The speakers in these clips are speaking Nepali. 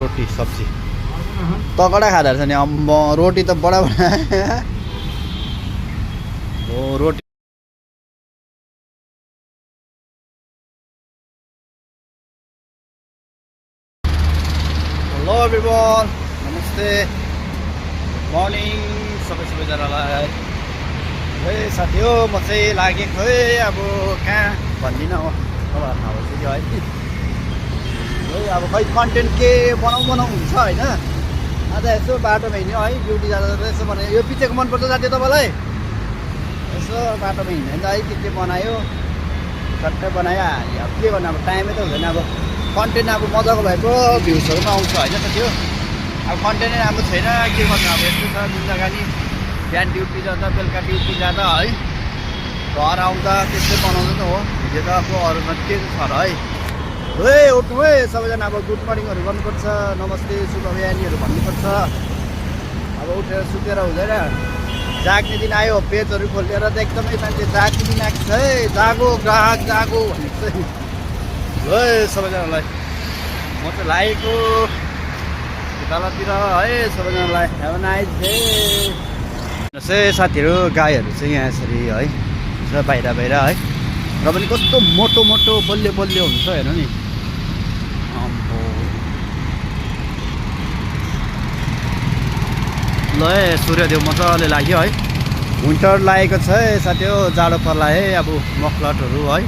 रोटी सब्जी तगड़ा खाँदो रहेछ नि अम्म रोटी त बडा बडा हो रोटी हेलो एभ्रिवान नमस्ते मर्निङ सबैजनालाई है साथी हो म चाहिँ लागेको है अब कहाँ भन्दिनँ हो तपाईँहरू थाहा भइसक्यो है अब खै कन्टेन्ट के बनाउँ हुन्छ होइन आज यसो बाटोमा हिँड्यो है ड्युटी जाँदा यसो बनायो यो पिछेको मनपर्छ साथी तपाईँलाई यसो बाटोमा हिँड्दा है के बनायो चट्टै बनायो हाल्यो अब के गर्नु अब टाइमै त हुँदैन अब कन्टेन्ट अब मजाको भएको भ्युजहरू पनि आउँछ होइन साथी हो अब कन्टेन्टै राम्रो छैन के गर्नु अब यस्तो छ जिन्दगानी बिहान ड्युटी जाँदा बेलुका ड्युटी जाँदा है घर आउँदा त्यस्तै बनाउँदा त हो भिडियो त अब अरूमा के छ र है है उठ्नु है सबैजना अब गुड मर्निङहरू गर्नुपर्छ नमस्ते शुभ बिहानीहरू भन्नुपर्छ अब उठेर सुतेर हुँदैन जाग्ने दिन आयो पेजहरू खोलेर त एकदमै मान्छे जाग्ने दिन आएको छ है जागो ग्राहक जागो भनेको चाहिँ है सबैजनालाई म चाहिँ लागेको तलतिर है सबैजनालाई हेभ नाइस डे चाहिँ साथीहरू गाईहरू चाहिँ यहाँ यसरी है छ बाहिर बाहिर है र पनि कस्तो मोटो मोटो बलियो बलियो हुन्छ हेर्नु नि ल है सूर्यदेव मजाले लाग्यो है विन्टर लागेको छ है साथी हो जाडो पर्ला है अब मफलटहरू है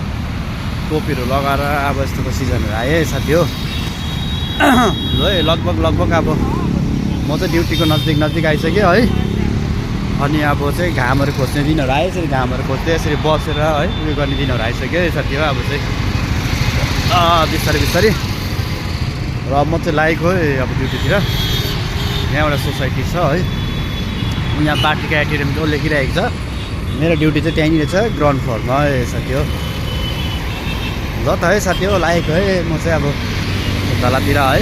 टोपीहरू लगाएर अब यस्तोको सिजनहरू आयो है साथी हो ल है लगभग अब म चाहिँ ड्युटीको नजिक आइसक्यो है अनि अब चाहिँ घामहरू खोज्ने दिनहरू आयो यसरी घामहरू खोज्दै यसरी बसेर है उयो गर्ने दिनहरू आइसक्यो है साथी हो अब चाहिँ बिस्तारै र म चाहिँ लागेको है अब ड्युटीतिर यहाँ एउटा सोसाइटी छ है यहाँ पार्टीको एटिएम जो लेखिरहेको छ मेरो ड्युटी चाहिँ त्यहीँनिर छ ग्राउन्ड फ्लोरमा है साथी हो ल त है साथी हो लागेको है म चाहिँ अब तलतिर है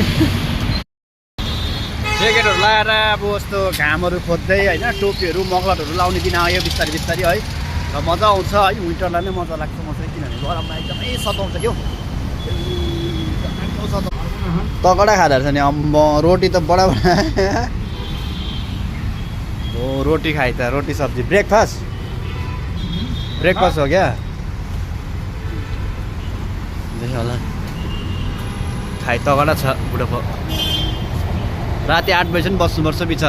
ज्याकेटहरू लगाएर अब यस्तो घामहरू खोज्दै होइन टोपीहरू मगलटहरू लाउने दिन आयो बिस्तारै है र मजा आउँछ है विन्टरलाई नै मजा लाग्छ म चाहिँ किनभने गरममा एकदमै सताउँछ क्या तगडा खाँदो रहेछ नि अम्म रोटी त बडा बडा हो रोटी खाइ त रोटी सब्जी ब्रेकफास्ट हो क्या देख्यो होला खाइ तगडा छ बुढोको राति 8 बजीसम्म बस्नुपर्छ बिचरा